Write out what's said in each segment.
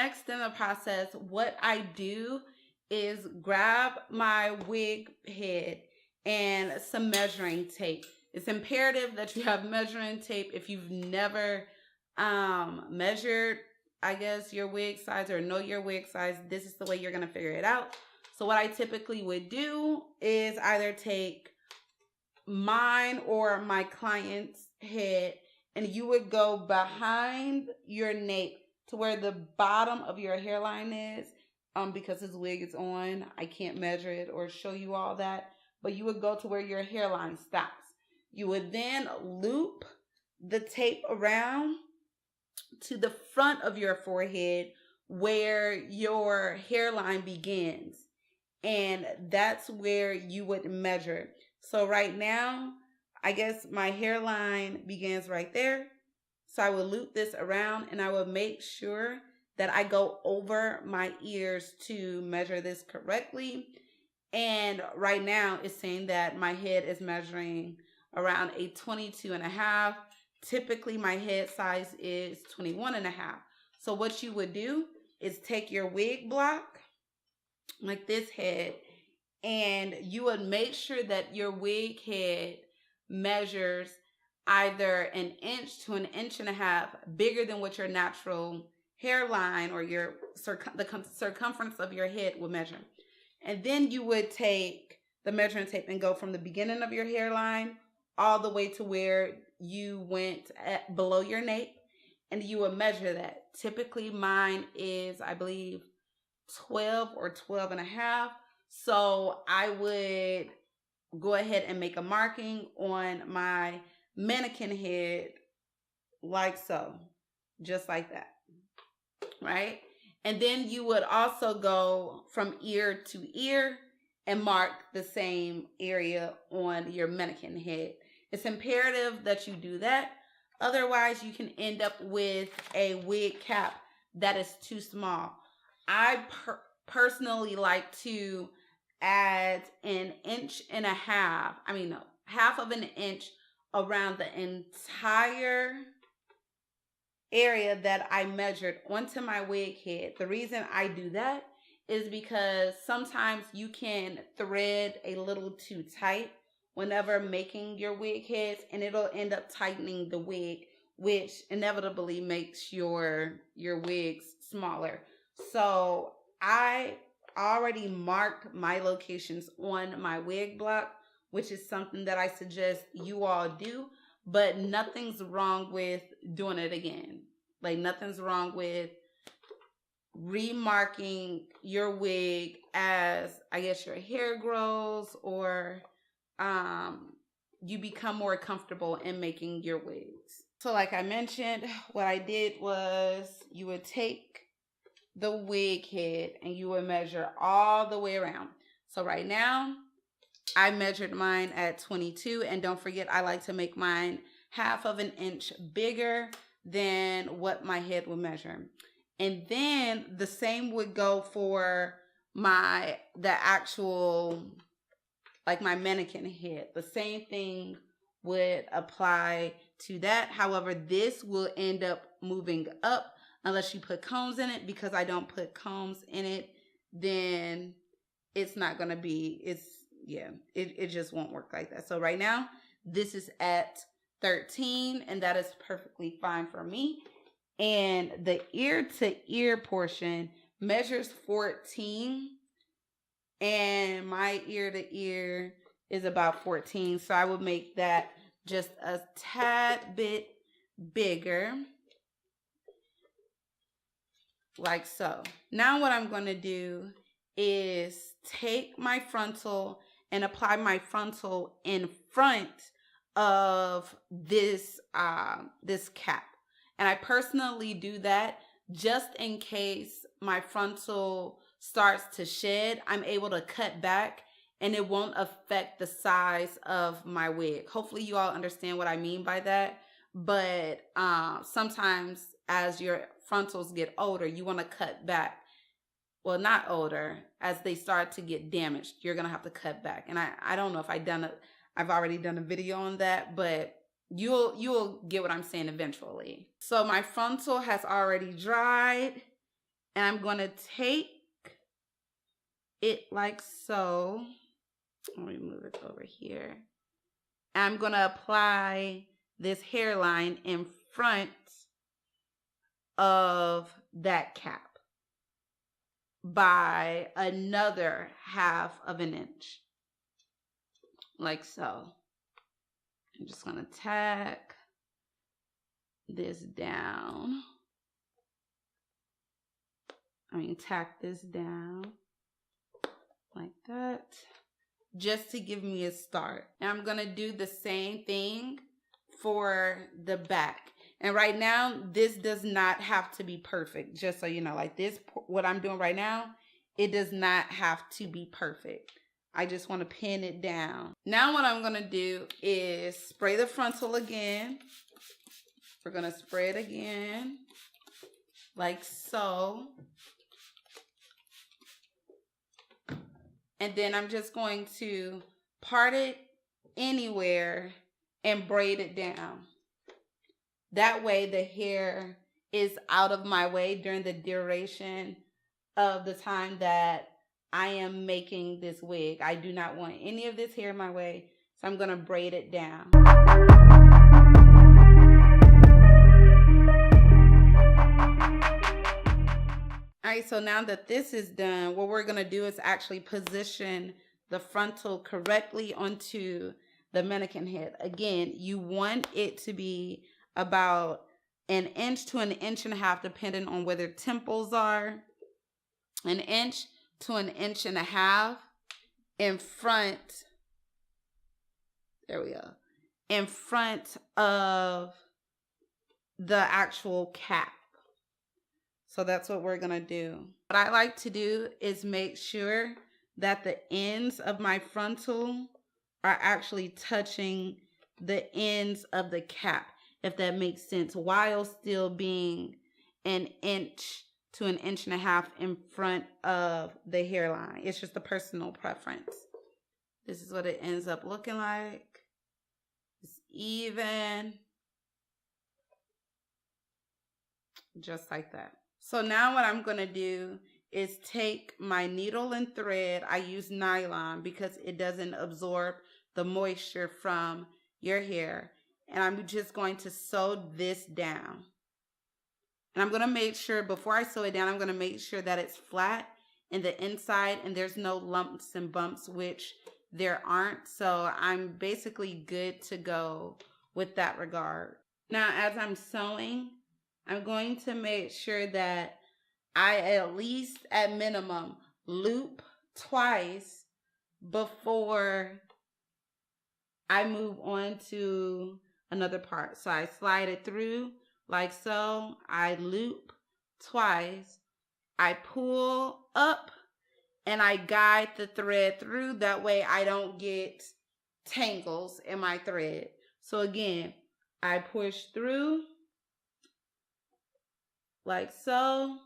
next in the process, what I do is grab my wig head and some measuring tape. It's imperative that you have measuring tape if you've never measured, I guess, your wig size or know your wig size. This is the way you're going to figure it out. So what I typically would do is either take mine or my client's head, and you would go behind your nape to where the bottom of your hairline is. Because his wig is on, I can't measure it or show you all that, but you would go to where your hairline stops. You would then loop the tape around to the front of your forehead where your hairline begins. And that's where you would measure. So right now, I guess my hairline begins right there. So I will loop this around, and I will make sure that I go over my ears to measure this correctly. And right now it's saying that my head is measuring around a 22.5. Typically my head size is 21.5. So what you would do is take your wig block, like this head, and you would make sure that your wig head measures either an inch to 1.5 inches bigger than what your natural hairline or the circumference of your head will measure. And then you would take the measuring tape and go from the beginning of your hairline all the way to where you went below your nape, and you would measure that. Typically mine is, I believe, 12 or 12.5. So I would go ahead and make a marking on my mannequin head like so, just like that. Right? And then you would also go from ear to ear and mark the same area on your mannequin head. It's imperative that you do that. Otherwise, you can end up with a wig cap that is too small. I personally like to add 1.5 inches. Half of an inch around the entire area that I measured onto my wig head. The reason I do that is because sometimes you can thread a little too tight whenever making your wig heads, and it'll end up tightening the wig, which inevitably makes your wigs smaller. So I already marked my locations on my wig block, which is something that I suggest you all do. But nothing's wrong with doing it again. Like, nothing's wrong with remarking your wig as, I guess, your hair grows or you become more comfortable in making your wigs. So like I mentioned, what I did was you would take the wig head and you would measure all the way around. So right now, I measured mine at 22, and don't forget, I like to make mine 1/2 inch bigger than what my head would measure. And then the same would go for the actual, like my mannequin head. The same thing would apply to that. However, this will end up moving up unless you put combs in it. Because I don't put combs in it, then it's not going to be, it just won't work like that. So right now, this is at 13, and that is perfectly fine for me. And the ear to ear portion measures 14, and my ear to ear is about 14. So I would make that just a tad bit bigger, like so. Now what I'm going to do is take my frontal and apply my frontal in front of this this cap. And I personally do that just in case my frontal starts to shed. I'm able to cut back and it won't affect the size of my wig. Hopefully you all understand what I mean by that. But sometimes as your frontals get older, you want to cut back. Well, not older, as they start to get damaged, you're going to have to cut back. And I don't know if I've already done a video on that, but you'll get what I'm saying eventually. So my frontal has already dried, And I'm going to take it like so. Let me move it over here. I'm going to apply this hairline in front of that cap by another 1/2 inch, like so. I'm just going to tack this down. Tack this down like that, just to give me a start. And I'm going to do the same thing for the back. And right now, this does not have to be perfect, just so you know. Like this, what I'm doing right now, it does not have to be perfect. I just want to pin it down. Now what I'm going to do is spray the frontal again. We're going to spray it again, like so. And then I'm just going to part it anywhere and braid it down. That way the hair is out of my way during the duration of the time that I am making this wig. I do not want any of this hair in my way, so I'm going to braid it down. All right, so now that this is done, what we're going to do is actually position the frontal correctly onto the mannequin head. Again, you want it to be about 1 inch to 1.5 inches, depending on where their temples are. 1 inch to 1.5 inches in front. There we go. In front of the actual cap. So that's what we're going to do. What I like to do is make sure that the ends of my frontal are actually touching the ends of the cap, if that makes sense, while still being 1 inch to 1.5 inches in front of the hairline. It's just a personal preference. This is what it ends up looking like. It's even. Just like that. So now what I'm going to do is take my needle and thread. I use nylon because it doesn't absorb the moisture from your hair. And I'm just going to sew this down. And I'm going to make sure, before I sew it down, I'm going to make sure that it's flat in the inside and there's no lumps and bumps, which there aren't. So I'm basically good to go with that regard. Now, as I'm sewing, I'm going to make sure that I at least, at minimum, loop twice before I move on to another part. So I slide it through like so. I loop twice. I pull up and I guide the thread through. That way I don't get tangles in my thread. So again, I push through like so.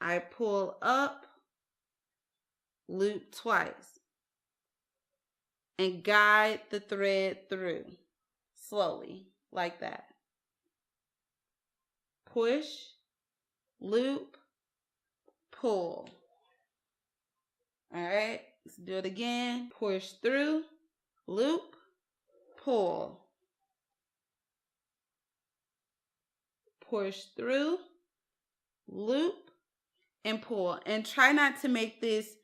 I pull up, loop twice, and guide the thread through slowly like that. Push, loop, pull. All right, let's do it again. Push through, loop, pull. Push through, loop, and pull. And try not to make this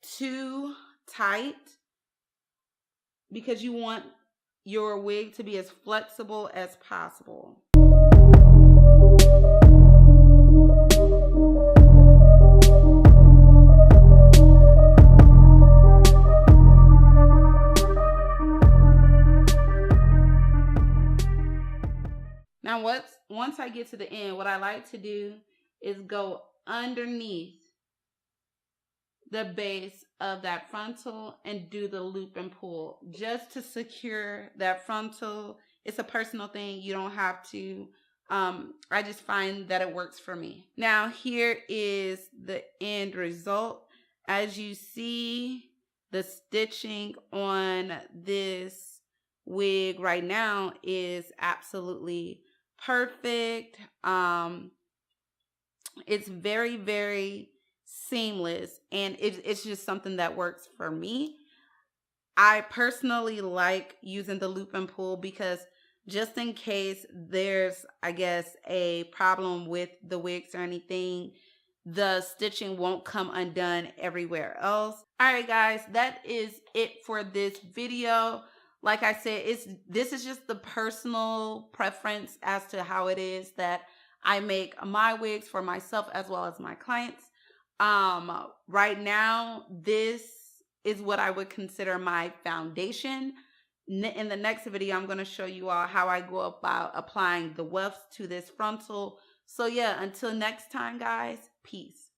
too tight because you want your wig to be as flexible as possible. Now, once I get to the end, what I like to do is go underneath the base of that frontal and do the loop and pull just to secure that frontal. It's a personal thing. You don't have to. I just find that it works for me. Now, here is the end result. As you see, the stitching on this wig right now is absolutely perfect. It's very, very seamless, and it's just something that works for me. I personally like using the loop and pull because just in case there's, I guess, a problem with the wigs or anything, the stitching won't come undone everywhere else. All right, guys, that is it for this video. Like I said, this is just the personal preference as to how it is that I make my wigs for myself as well as my clients. Right now, this is what I would consider my foundation. In the next video, I'm going to show you all how I go about applying the wefts to this frontal. So yeah, until next time, guys, peace.